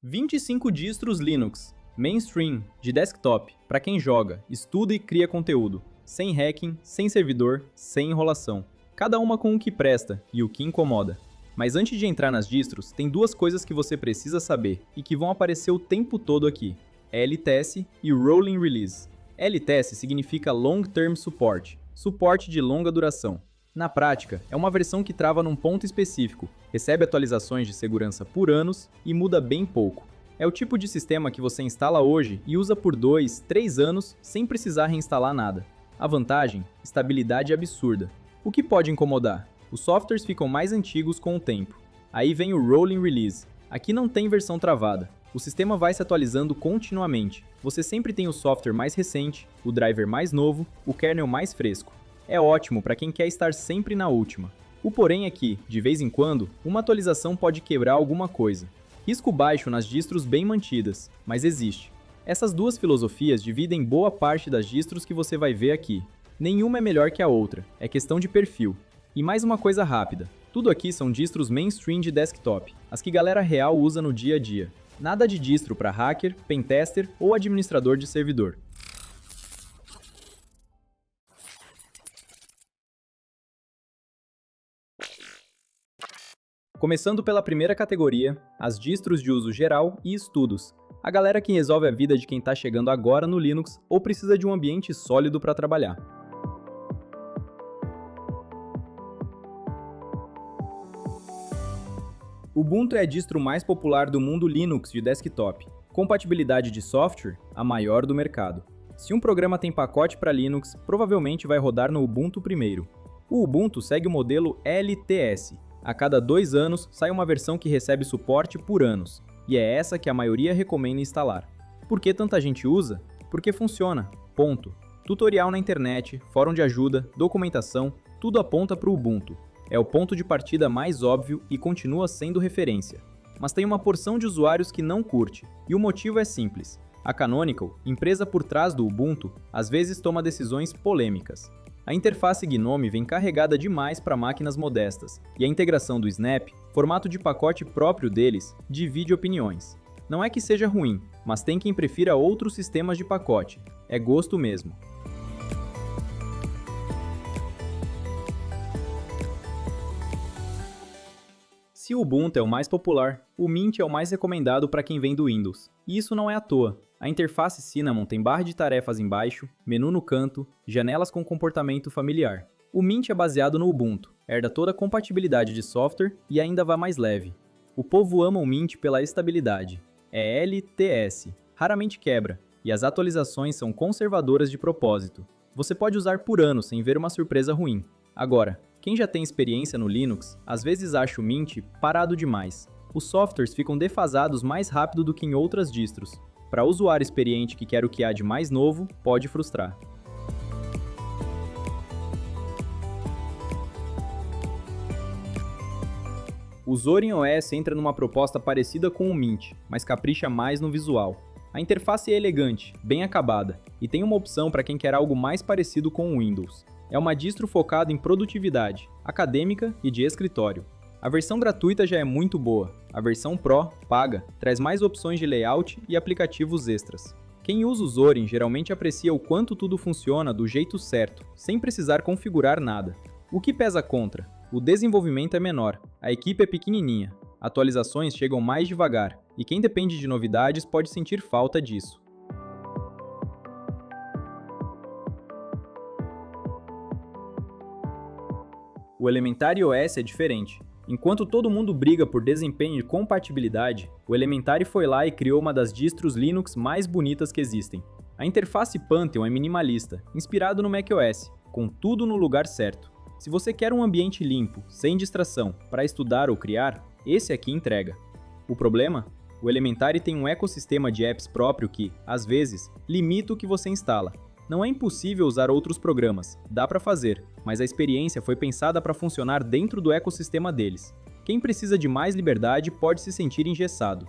25 distros Linux, mainstream, de desktop, para quem joga, estuda e cria conteúdo, sem hacking, sem servidor, sem enrolação. Cada uma com o que presta e o que incomoda. Mas antes de entrar nas distros, tem duas coisas que você precisa saber e que vão aparecer o tempo todo aqui: LTS e Rolling Release. LTS significa Long Term Support, suporte de longa duração. Na prática, é uma versão que trava num ponto específico, recebe atualizações de segurança por anos e muda bem pouco. É o tipo de sistema que você instala hoje e usa por 2, 3 anos sem precisar reinstalar nada. A vantagem? Estabilidade absurda. O que pode incomodar? Os softwares ficam mais antigos com o tempo. Aí vem o Rolling Release. Aqui não tem versão travada. O sistema vai se atualizando continuamente. Você sempre tem o software mais recente, o driver mais novo, o kernel mais fresco. É ótimo para quem quer estar sempre na última. O porém é que, de vez em quando, uma atualização pode quebrar alguma coisa. Risco baixo nas distros bem mantidas, mas existe. Essas duas filosofias dividem boa parte das distros que você vai ver aqui. Nenhuma é melhor que a outra, é questão de perfil. E mais uma coisa rápida, tudo aqui são distros mainstream de desktop, as que galera real usa no dia a dia. Nada de distro para hacker, pentester ou administrador de servidor. Começando pela primeira categoria, as distros de uso geral e estudos. A galera que resolve a vida de quem está chegando agora no Linux ou precisa de um ambiente sólido para trabalhar. Ubuntu é a distro mais popular do mundo Linux de desktop. Compatibilidade de software, a maior do mercado. Se um programa tem pacote para Linux, provavelmente vai rodar no Ubuntu primeiro. O Ubuntu segue o modelo LTS. A cada 2 anos sai uma versão que recebe suporte por anos, e é essa que a maioria recomenda instalar. Por que tanta gente usa? Porque funciona, ponto. Tutorial na internet, fórum de ajuda, documentação, tudo aponta para o Ubuntu. É o ponto de partida mais óbvio e continua sendo referência. Mas tem uma porção de usuários que não curte, e o motivo é simples. A Canonical, empresa por trás do Ubuntu, às vezes toma decisões polêmicas. A interface GNOME vem carregada demais para máquinas modestas, e a integração do Snap, formato de pacote próprio deles, divide opiniões. Não é que seja ruim, mas tem quem prefira outros sistemas de pacote. É gosto mesmo. Se o Ubuntu é o mais popular, o Mint é o mais recomendado para quem vem do Windows. E isso não é à toa. A interface Cinnamon tem barra de tarefas embaixo, menu no canto, janelas com comportamento familiar. O Mint é baseado no Ubuntu, herda toda a compatibilidade de software e ainda vai mais leve. O povo ama o Mint pela estabilidade. É LTS, raramente quebra, e as atualizações são conservadoras de propósito. Você pode usar por anos sem ver uma surpresa ruim. Agora, quem já tem experiência no Linux, às vezes acha o Mint parado demais. Os softwares ficam defasados mais rápido do que em outras distros. Para usuário experiente que quer o que há de mais novo, pode frustrar. O Zorin OS entra numa proposta parecida com o Mint, mas capricha mais no visual. A interface é elegante, bem acabada, e tem uma opção para quem quer algo mais parecido com o Windows. É uma distro focada em produtividade, acadêmica e de escritório. A versão gratuita já é muito boa. A versão Pro, paga, traz mais opções de layout e aplicativos extras. Quem usa o Zorin geralmente aprecia o quanto tudo funciona do jeito certo, sem precisar configurar nada. O que pesa contra? O desenvolvimento é menor, a equipe é pequenininha, atualizações chegam mais devagar, e quem depende de novidades pode sentir falta disso. O Elementary OS é diferente. Enquanto todo mundo briga por desempenho e compatibilidade, o Elementary foi lá e criou uma das distros Linux mais bonitas que existem. A interface Pantheon é minimalista, inspirado no macOS, com tudo no lugar certo. Se você quer um ambiente limpo, sem distração, para estudar ou criar, esse aqui entrega. O problema? O Elementary tem um ecossistema de apps próprio que, às vezes, limita o que você instala. Não é impossível usar outros programas, dá para fazer, mas a experiência foi pensada para funcionar dentro do ecossistema deles. Quem precisa de mais liberdade pode se sentir engessado.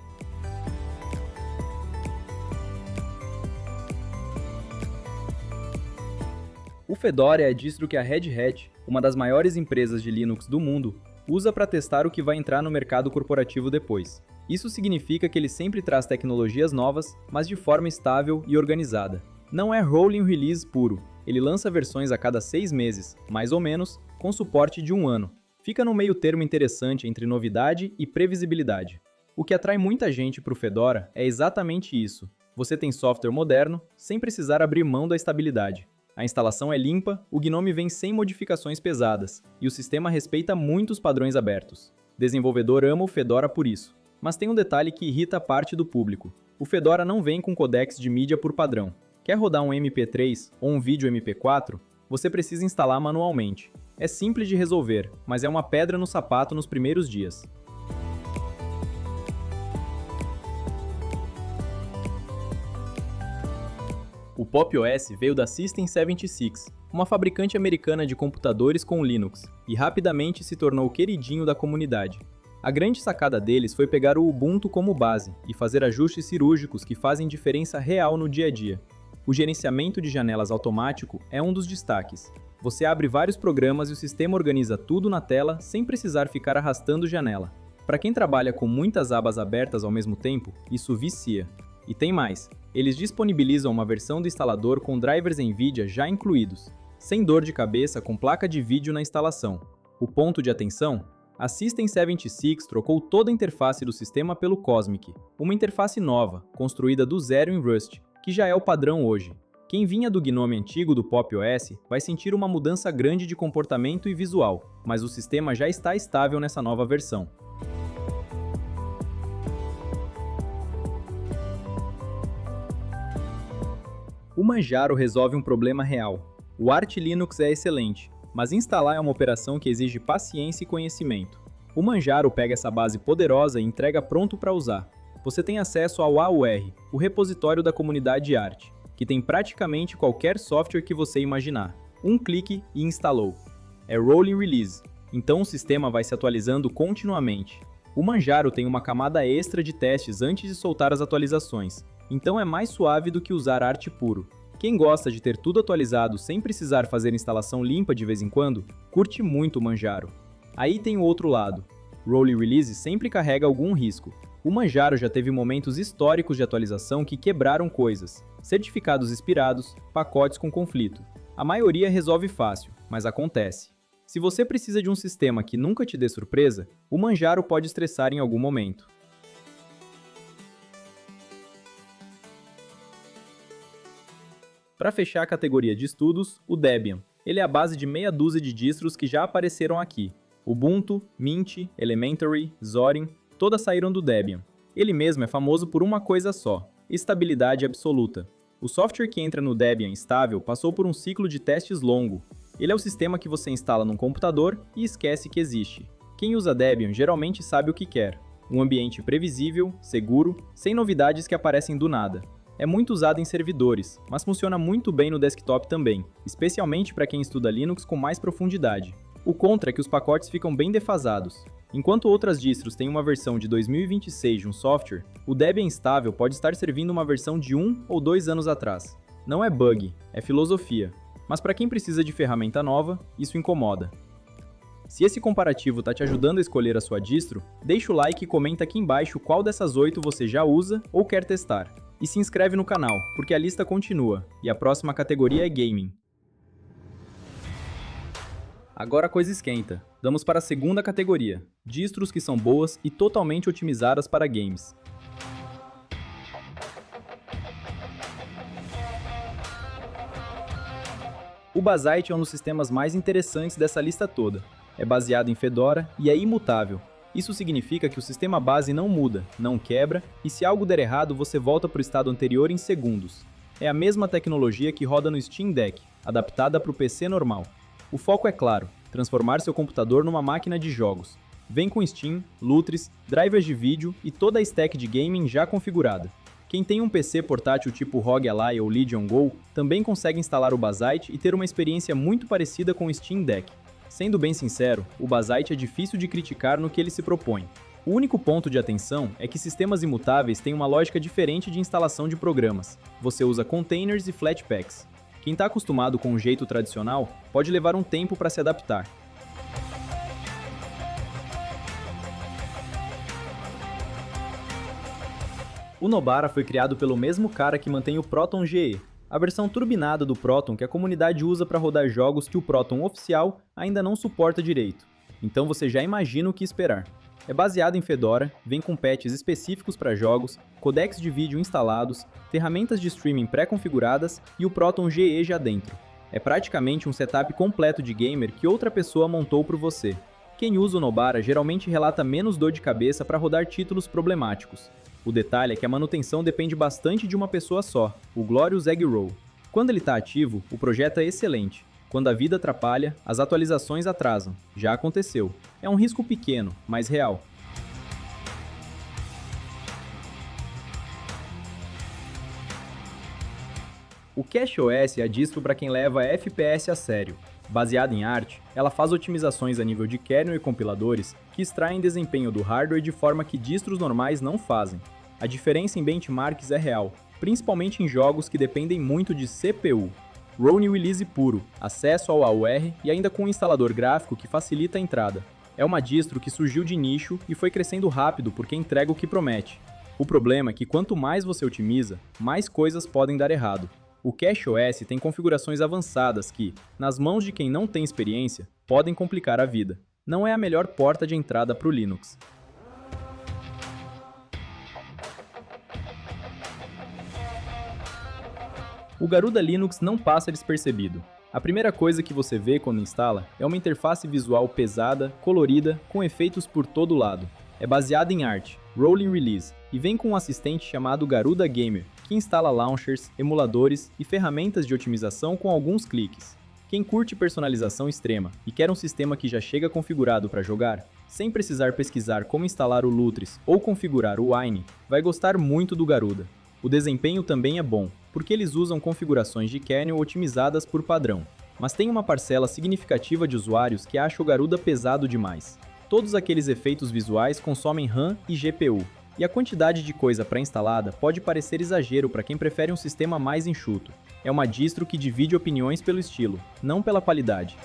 O Fedora é a distro que a Red Hat, uma das maiores empresas de Linux do mundo, usa para testar o que vai entrar no mercado corporativo depois. Isso significa que ele sempre traz tecnologias novas, mas de forma estável e organizada. Não é rolling release puro, ele lança versões a cada 6 meses, mais ou menos, com suporte de 1 ano. Fica no meio termo interessante entre novidade e previsibilidade. O que atrai muita gente para o Fedora é exatamente isso. Você tem software moderno, sem precisar abrir mão da estabilidade. A instalação é limpa, o Gnome vem sem modificações pesadas, e o sistema respeita muitos padrões abertos. Desenvolvedor ama o Fedora por isso. Mas tem um detalhe que irrita parte do público. O Fedora não vem com codecs de mídia por padrão. Quer rodar um MP3 ou um vídeo MP4? Você precisa instalar manualmente. É simples de resolver, mas é uma pedra no sapato nos primeiros dias. O Pop! OS veio da System76, uma fabricante americana de computadores com Linux, e rapidamente se tornou o queridinho da comunidade. A grande sacada deles foi pegar o Ubuntu como base e fazer ajustes cirúrgicos que fazem diferença real no dia a dia. O gerenciamento de janelas automático é um dos destaques. Você abre vários programas e o sistema organiza tudo na tela sem precisar ficar arrastando janela. Para quem trabalha com muitas abas abertas ao mesmo tempo, isso vicia. E tem mais, eles disponibilizam uma versão do instalador com drivers NVIDIA já incluídos, sem dor de cabeça com placa de vídeo na instalação. O ponto de atenção? A System76 trocou toda a interface do sistema pelo Cosmic, uma interface nova, construída do zero em Rust, que já é o padrão hoje. Quem vinha do Gnome antigo do Pop! OS vai sentir uma mudança grande de comportamento e visual, mas o sistema já está estável nessa nova versão. O Manjaro resolve um problema real. O Arch Linux é excelente, mas instalar é uma operação que exige paciência e conhecimento. O Manjaro pega essa base poderosa e entrega pronto para usar. Você tem acesso ao AUR, o repositório da comunidade Arch, que tem praticamente qualquer software que você imaginar. Um clique e instalou. É rolling release, então o sistema vai se atualizando continuamente. O Manjaro tem uma camada extra de testes antes de soltar as atualizações, então é mais suave do que usar Arch puro. Quem gosta de ter tudo atualizado sem precisar fazer instalação limpa de vez em quando, curte muito o Manjaro. Aí tem o outro lado. Rolling Release sempre carrega algum risco. O Manjaro já teve momentos históricos de atualização que quebraram coisas, certificados expirados, pacotes com conflito. A maioria resolve fácil, mas acontece. Se você precisa de um sistema que nunca te dê surpresa, o Manjaro pode estressar em algum momento. Para fechar a categoria de estudos, o Debian. Ele é a base de meia dúzia de distros que já apareceram aqui. Ubuntu, Mint, Elementary, Zorin, todas saíram do Debian. Ele mesmo é famoso por uma coisa só: estabilidade absoluta. O software que entra no Debian estável passou por um ciclo de testes longo. Ele é o sistema que você instala num computador e esquece que existe. Quem usa Debian geralmente sabe o que quer: um ambiente previsível, seguro, sem novidades que aparecem do nada. É muito usado em servidores, mas funciona muito bem no desktop também, especialmente para quem estuda Linux com mais profundidade. O contra é que os pacotes ficam bem defasados. Enquanto outras distros têm uma versão de 2026 de um software, o Debian estável pode estar servindo uma versão de 1 ou 2 anos atrás. Não é bug, é filosofia. Mas para quem precisa de ferramenta nova, isso incomoda. Se esse comparativo está te ajudando a escolher a sua distro, deixa o like e comenta aqui embaixo qual dessas 8 você já usa ou quer testar. E se inscreve no canal, porque a lista continua, e a próxima categoria é Gaming. Agora a coisa esquenta. Vamos para a segunda categoria, distros que são boas e totalmente otimizadas para games. O Basite é um dos sistemas mais interessantes dessa lista toda. É baseado em Fedora e é imutável. Isso significa que o sistema base não muda, não quebra, e se algo der errado, você volta para o estado anterior em segundos. É a mesma tecnologia que roda no Steam Deck, adaptada para o PC normal. O foco é claro: transformar seu computador numa máquina de jogos. Vem com Steam, Lutris, drivers de vídeo e toda a stack de gaming já configurada. Quem tem um PC portátil tipo ROG Ally ou Legion Go também consegue instalar o Basite e ter uma experiência muito parecida com o Steam Deck. Sendo bem sincero, o Basite é difícil de criticar no que ele se propõe. O único ponto de atenção é que sistemas imutáveis têm uma lógica diferente de instalação de programas. Você usa containers e flatpaks. Quem está acostumado com o jeito tradicional pode levar um tempo para se adaptar. O Nobara foi criado pelo mesmo cara que mantém o Proton GE, a versão turbinada do Proton que a comunidade usa para rodar jogos que o Proton oficial ainda não suporta direito. Então você já imagina o que esperar. É baseado em Fedora, vem com patches específicos para jogos, codecs de vídeo instalados, ferramentas de streaming pré-configuradas e o Proton GE já dentro. É praticamente um setup completo de gamer que outra pessoa montou por você. Quem usa o Nobara geralmente relata menos dor de cabeça para rodar títulos problemáticos. O detalhe é que a manutenção depende bastante de uma pessoa só, o Glorious Egg Roll. Quando ele está ativo, o projeto é excelente. Quando a vida atrapalha, as atualizações atrasam. Já aconteceu. É um risco pequeno, mas real. O CashOS é a distro para quem leva a FPS a sério. Baseada em Arch, ela faz otimizações a nível de kernel e compiladores que extraem desempenho do hardware de forma que distros normais não fazem. A diferença em benchmarks é real, principalmente em jogos que dependem muito de CPU. Ronin Release puro, acesso ao AUR e ainda com um instalador gráfico que facilita a entrada. É uma distro que surgiu de nicho e foi crescendo rápido porque entrega o que promete. O problema é que quanto mais você otimiza, mais coisas podem dar errado. O CashOS tem configurações avançadas que, nas mãos de quem não tem experiência, podem complicar a vida. Não é a melhor porta de entrada para o Linux. O Garuda Linux não passa despercebido. A primeira coisa que você vê quando instala é uma interface visual pesada, colorida, com efeitos por todo lado. É baseado em Arch, Rolling Release, e vem com um assistente chamado Garuda Gamer, que instala launchers, emuladores e ferramentas de otimização com alguns cliques. Quem curte personalização extrema e quer um sistema que já chega configurado para jogar, sem precisar pesquisar como instalar o Lutris ou configurar o Wine, vai gostar muito do Garuda. O desempenho também é bom, porque eles usam configurações de kernel otimizadas por padrão. Mas tem uma parcela significativa de usuários que acha o Garuda pesado demais. Todos aqueles efeitos visuais consomem RAM e GPU, e a quantidade de coisa pré-instalada pode parecer exagero para quem prefere um sistema mais enxuto. É uma distro que divide opiniões pelo estilo, não pela qualidade.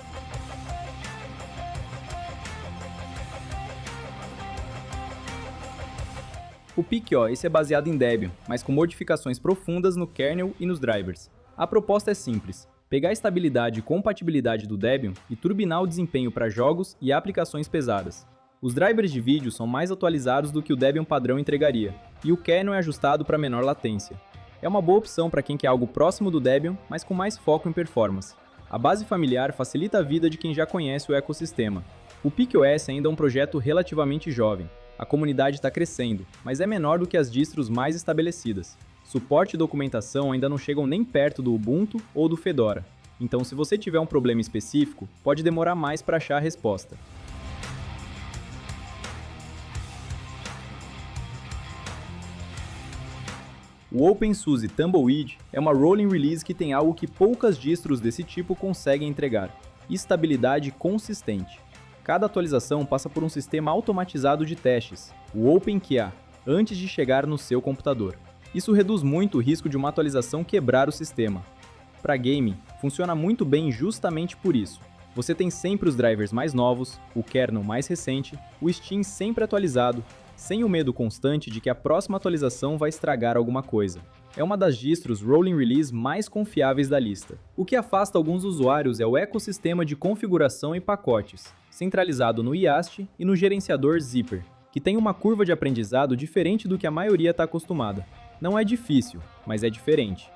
O PicOS é baseado em Debian, mas com modificações profundas no kernel e nos drivers. A proposta é simples: pegar a estabilidade e compatibilidade do Debian e turbinar o desempenho para jogos e aplicações pesadas. Os drivers de vídeo são mais atualizados do que o Debian padrão entregaria, e o kernel é ajustado para menor latência. É uma boa opção para quem quer algo próximo do Debian, mas com mais foco em performance. A base familiar facilita a vida de quem já conhece o ecossistema. O PicOS ainda é um projeto relativamente jovem. A comunidade está crescendo, mas é menor do que as distros mais estabelecidas. Suporte e documentação ainda não chegam nem perto do Ubuntu ou do Fedora. Então, se você tiver um problema específico, pode demorar mais para achar a resposta. O OpenSUSE Tumbleweed é uma rolling release que tem algo que poucas distros desse tipo conseguem entregar: estabilidade consistente. Cada atualização passa por um sistema automatizado de testes, o OpenQA, antes de chegar no seu computador. Isso reduz muito o risco de uma atualização quebrar o sistema. Para gaming, funciona muito bem justamente por isso. Você tem sempre os drivers mais novos, o kernel mais recente, o Steam sempre atualizado, sem o medo constante de que a próxima atualização vai estragar alguma coisa. É uma das distros rolling release mais confiáveis da lista. O que afasta alguns usuários é o ecossistema de configuração e pacotes, centralizado no YAST e no gerenciador Zypper, que tem uma curva de aprendizado diferente do que a maioria está acostumada. Não é difícil, mas é diferente.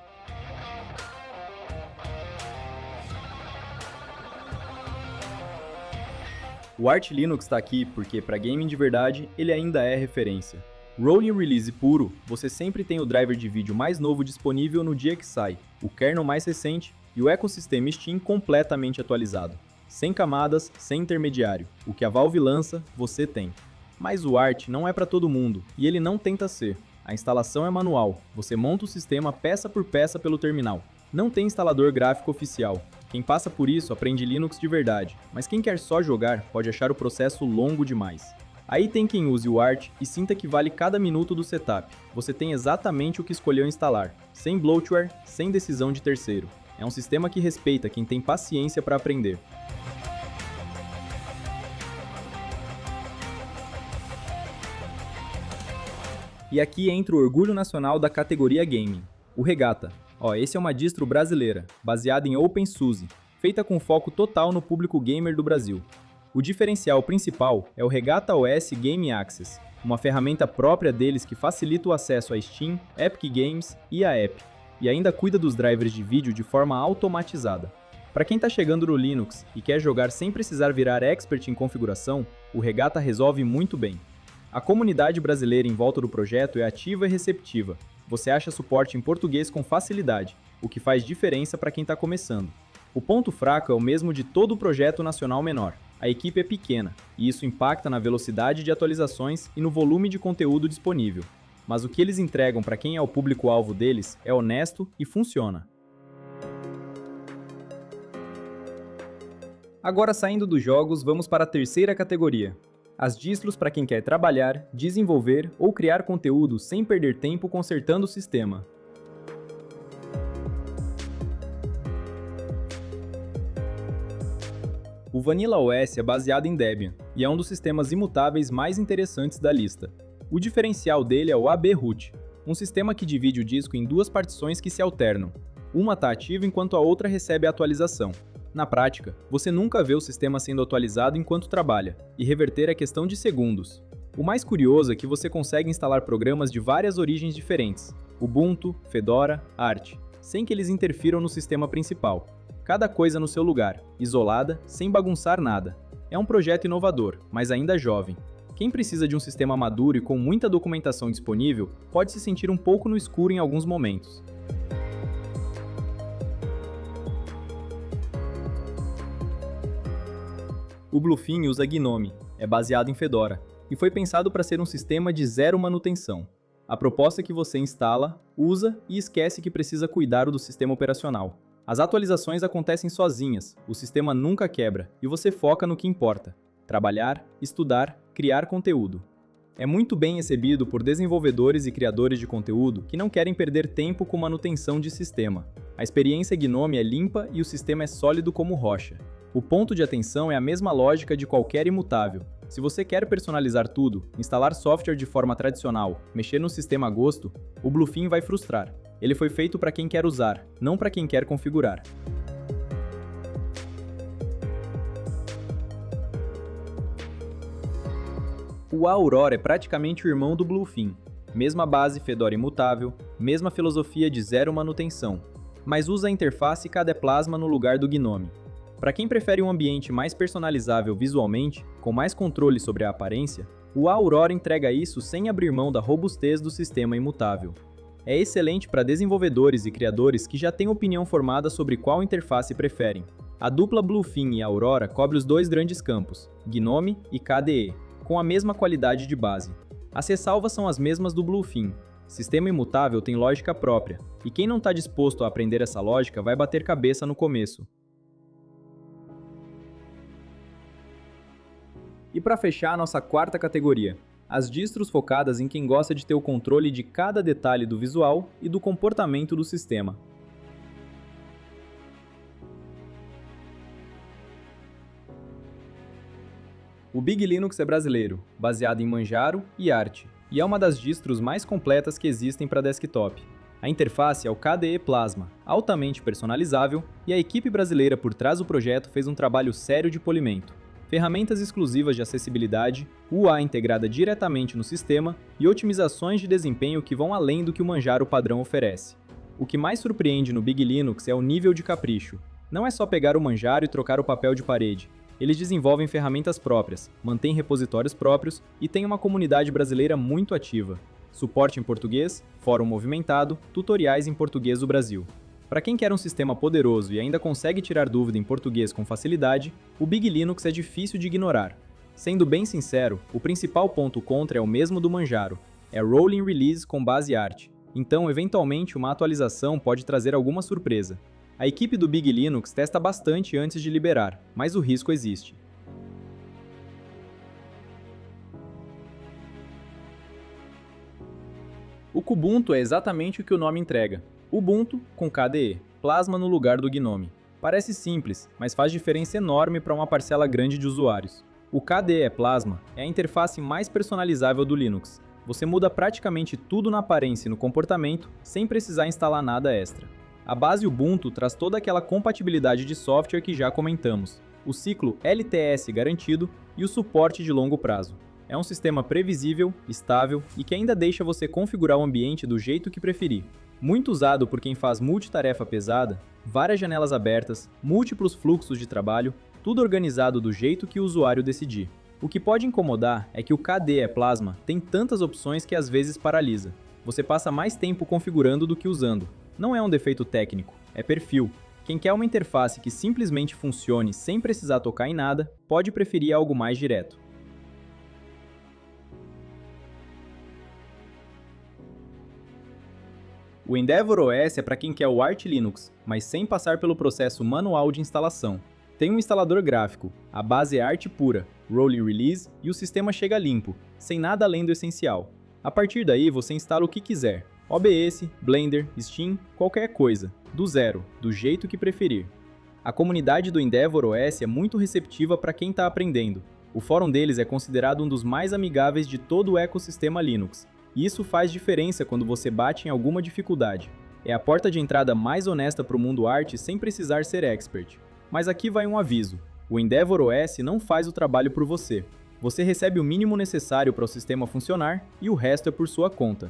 O Arch Linux está aqui porque, para gaming de verdade, ele ainda é referência. Rolling Release puro, você sempre tem o driver de vídeo mais novo disponível no dia que sai, o kernel mais recente e o ecossistema Steam completamente atualizado. Sem camadas, sem intermediário. O que a Valve lança, você tem. Mas o Arch não é para todo mundo, e ele não tenta ser. A instalação é manual, você monta o sistema peça por peça pelo terminal. Não tem instalador gráfico oficial. Quem passa por isso aprende Linux de verdade, mas quem quer só jogar pode achar o processo longo demais. Aí tem quem use o Arch e sinta que vale cada minuto do setup. Você tem exatamente o que escolheu instalar, sem bloatware, sem decisão de terceiro. É um sistema que respeita quem tem paciência para aprender. E aqui entra o orgulho nacional da categoria Gaming, o Regata. Esse é uma distro brasileira, baseada em OpenSUSE, feita com foco total no público gamer do Brasil. O diferencial principal é o Regata OS Game Access, uma ferramenta própria deles que facilita o acesso a Steam, Epic Games e a App, e ainda cuida dos drivers de vídeo de forma automatizada. Para quem está chegando no Linux e quer jogar sem precisar virar expert em configuração, o Regata resolve muito bem. A comunidade brasileira em volta do projeto é ativa e receptiva. Você acha suporte em português com facilidade, o que faz diferença para quem está começando. O ponto fraco é o mesmo de todo o projeto nacional menor. A equipe é pequena, e isso impacta na velocidade de atualizações e no volume de conteúdo disponível. Mas o que eles entregam para quem é o público-alvo deles é honesto e funciona. Agora, saindo dos jogos, vamos para a terceira categoria. As distros para quem quer trabalhar, desenvolver ou criar conteúdo sem perder tempo consertando o sistema. O Vanilla OS é baseado em Debian e é um dos sistemas imutáveis mais interessantes da lista. O diferencial dele é o AB Root, um sistema que divide o disco em duas partições que se alternam. Uma está ativa enquanto a outra recebe a atualização. Na prática, você nunca vê o sistema sendo atualizado enquanto trabalha, e reverter é questão de segundos. O mais curioso é que você consegue instalar programas de várias origens diferentes, Ubuntu, Fedora, Arch, sem que eles interfiram no sistema principal. Cada coisa no seu lugar, isolada, sem bagunçar nada. É um projeto inovador, mas ainda jovem. Quem precisa de um sistema maduro e com muita documentação disponível, pode se sentir um pouco no escuro em alguns momentos. O Bluefin usa Gnome, é baseado em Fedora, e foi pensado para ser um sistema de zero manutenção. A proposta é que você instala, usa e esquece que precisa cuidar do sistema operacional. As atualizações acontecem sozinhas, o sistema nunca quebra e você foca no que importa: trabalhar, estudar, criar conteúdo. É muito bem recebido por desenvolvedores e criadores de conteúdo que não querem perder tempo com manutenção de sistema. A experiência Gnome é limpa e o sistema é sólido como rocha. O ponto de atenção é a mesma lógica de qualquer imutável. Se você quer personalizar tudo, instalar software de forma tradicional, mexer no sistema a gosto, o Bluefin vai frustrar. Ele foi feito para quem quer usar, não para quem quer configurar. O Aurora é praticamente o irmão do Bluefin. Mesma base Fedora imutável, mesma filosofia de zero manutenção, mas usa a interface Cadeplasma no lugar do Gnome. Para quem prefere um ambiente mais personalizável visualmente, com mais controle sobre a aparência, o Aurora entrega isso sem abrir mão da robustez do sistema imutável. É excelente para desenvolvedores e criadores que já têm opinião formada sobre qual interface preferem. A dupla Bluefin e Aurora cobre os dois grandes campos, Gnome e KDE, com a mesma qualidade de base. As ressalvas são as mesmas do Bluefin. Sistema imutável tem lógica própria, e quem não está disposto a aprender essa lógica vai bater cabeça no começo. E para fechar a nossa quarta categoria, as distros focadas em quem gosta de ter o controle de cada detalhe do visual e do comportamento do sistema. O Big Linux é brasileiro, baseado em Manjaro e Arch, e é uma das distros mais completas que existem para desktop. A interface é o KDE Plasma, altamente personalizável, e a equipe brasileira por trás do projeto fez um trabalho sério de polimento. Ferramentas exclusivas de acessibilidade, UA integrada diretamente no sistema e otimizações de desempenho que vão além do que o Manjaro padrão oferece. O que mais surpreende no Big Linux é o nível de capricho. Não é só pegar o Manjaro e trocar o papel de parede. Eles desenvolvem ferramentas próprias, mantêm repositórios próprios e têm uma comunidade brasileira muito ativa. Suporte em português, fórum movimentado, tutoriais em português do Brasil. Para quem quer um sistema poderoso e ainda consegue tirar dúvida em português com facilidade, o Big Linux é difícil de ignorar. Sendo bem sincero, o principal ponto contra é o mesmo do Manjaro, é Rolling Release com base Arch, então eventualmente uma atualização pode trazer alguma surpresa. A equipe do Big Linux testa bastante antes de liberar, mas o risco existe. O Kubuntu é exatamente o que o nome entrega. Ubuntu com KDE, Plasma no lugar do Gnome. Parece simples, mas faz diferença enorme para uma parcela grande de usuários. O KDE Plasma é a interface mais personalizável do Linux. Você muda praticamente tudo na aparência e no comportamento, sem precisar instalar nada extra. A base Ubuntu traz toda aquela compatibilidade de software que já comentamos, o ciclo LTS garantido e o suporte de longo prazo. É um sistema previsível, estável e que ainda deixa você configurar o ambiente do jeito que preferir. Muito usado por quem faz multitarefa pesada, várias janelas abertas, múltiplos fluxos de trabalho, tudo organizado do jeito que o usuário decidir. O que pode incomodar é que o KDE Plasma tem tantas opções que às vezes paralisa. Você passa mais tempo configurando do que usando. Não é um defeito técnico, é perfil. Quem quer uma interface que simplesmente funcione sem precisar tocar em nada, pode preferir algo mais direto. O Endeavour OS é para quem quer o Arch Linux, mas sem passar pelo processo manual de instalação. Tem um instalador gráfico, a base é Arch pura, Rolling Release e o sistema chega limpo, sem nada além do essencial. A partir daí você instala o que quiser, OBS, Blender, Steam, qualquer coisa, do zero, do jeito que preferir. A comunidade do Endeavour OS é muito receptiva para quem está aprendendo. O fórum deles é considerado um dos mais amigáveis de todo o ecossistema Linux. E isso faz diferença quando você bate em alguma dificuldade. É a porta de entrada mais honesta para o mundo Arch sem precisar ser expert. Mas aqui vai um aviso. O Endeavour OS não faz o trabalho por você. Você recebe o mínimo necessário para o sistema funcionar e o resto é por sua conta.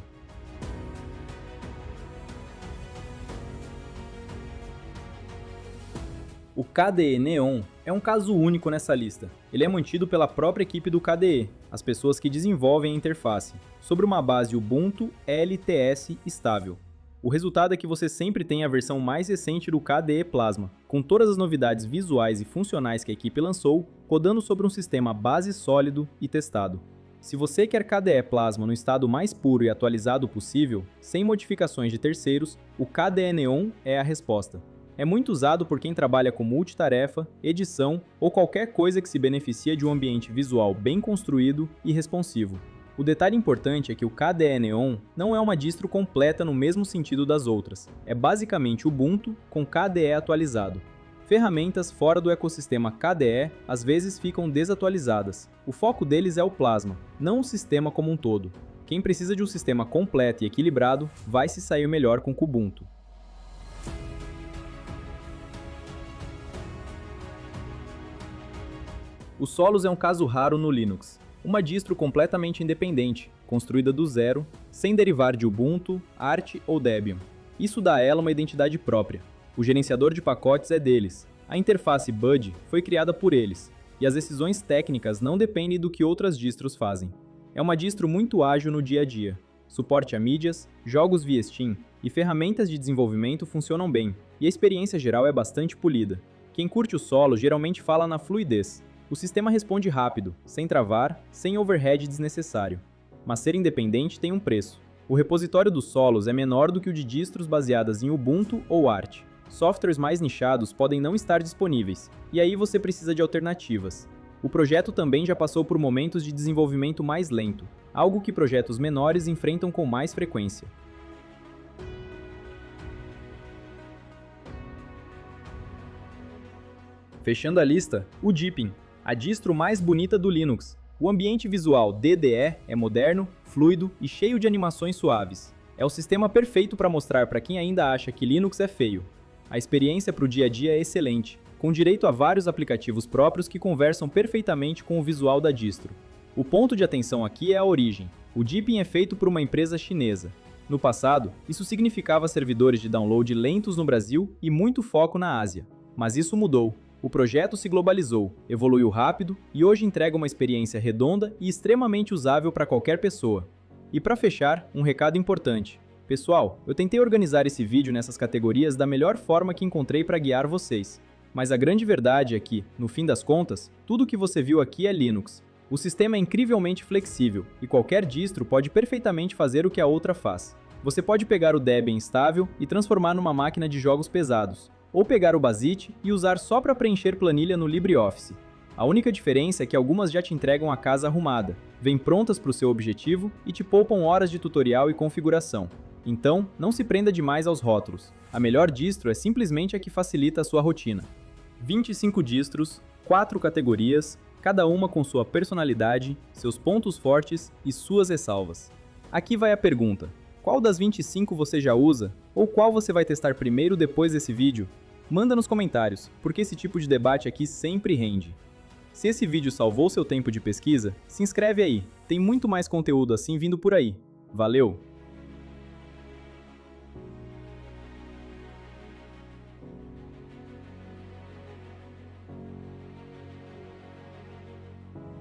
O KDE Neon é um caso único nessa lista. Ele é mantido pela própria equipe do KDE, as pessoas que desenvolvem a interface, sobre uma base Ubuntu LTS estável. O resultado é que você sempre tem a versão mais recente do KDE Plasma, com todas as novidades visuais e funcionais que a equipe lançou, rodando sobre um sistema base sólido e testado. Se você quer KDE Plasma no estado mais puro e atualizado possível, sem modificações de terceiros, o KDE Neon é a resposta. É muito usado por quem trabalha com multitarefa, edição ou qualquer coisa que se beneficia de um ambiente visual bem construído e responsivo. O detalhe importante é que o KDE Neon não é uma distro completa no mesmo sentido das outras. É basicamente Ubuntu com KDE atualizado. Ferramentas fora do ecossistema KDE às vezes ficam desatualizadas. O foco deles é o Plasma, não o sistema como um todo. Quem precisa de um sistema completo e equilibrado vai se sair melhor com Kubuntu. O Solus é um caso raro no Linux. Uma distro completamente independente, construída do zero, sem derivar de Ubuntu, Arch ou Debian. Isso dá a ela uma identidade própria. O gerenciador de pacotes é deles. A interface Bud foi criada por eles, e as decisões técnicas não dependem do que outras distros fazem. É uma distro muito ágil no dia a dia. Suporte a mídias, jogos via Steam e ferramentas de desenvolvimento funcionam bem, e a experiência geral é bastante polida. Quem curte o solo geralmente fala na fluidez. O sistema responde rápido, sem travar, sem overhead desnecessário. Mas ser independente tem um preço. O repositório dos solos é menor do que o de distros baseadas em Ubuntu ou Arch. Softwares mais nichados podem não estar disponíveis, e aí você precisa de alternativas. O projeto também já passou por momentos de desenvolvimento mais lento, algo que projetos menores enfrentam com mais frequência. Fechando a lista, o Deepin, a distro mais bonita do Linux. O ambiente visual DDE é moderno, fluido e cheio de animações suaves. É o sistema perfeito para mostrar para quem ainda acha que Linux é feio. A experiência para o dia a dia é excelente, com direito a vários aplicativos próprios que conversam perfeitamente com o visual da distro. O ponto de atenção aqui é a origem. O Deepin é feito por uma empresa chinesa. No passado, isso significava servidores de download lentos no Brasil e muito foco na Ásia. Mas isso mudou. O projeto se globalizou, evoluiu rápido e hoje entrega uma experiência redonda e extremamente usável para qualquer pessoa. E para fechar, um recado importante. Pessoal, eu tentei organizar esse vídeo nessas categorias da melhor forma que encontrei para guiar vocês. Mas a grande verdade é que, no fim das contas, tudo o que você viu aqui é Linux. O sistema é incrivelmente flexível e qualquer distro pode perfeitamente fazer o que a outra faz. Você pode pegar o Debian estável e transformar numa máquina de jogos pesados, ou pegar o Basit e usar só para preencher planilha no LibreOffice. A única diferença é que algumas já te entregam a casa arrumada, vêm prontas para o seu objetivo e te poupam horas de tutorial e configuração. Então, não se prenda demais aos rótulos. A melhor distro é simplesmente a que facilita a sua rotina. 25 distros, 4 categorias, cada uma com sua personalidade, seus pontos fortes e suas ressalvas. Aqui vai a pergunta: qual das 25 você já usa? Ou qual você vai testar primeiro depois desse vídeo? Manda nos comentários, porque esse tipo de debate aqui sempre rende. Se esse vídeo salvou seu tempo de pesquisa, se inscreve aí, tem muito mais conteúdo assim vindo por aí. Valeu!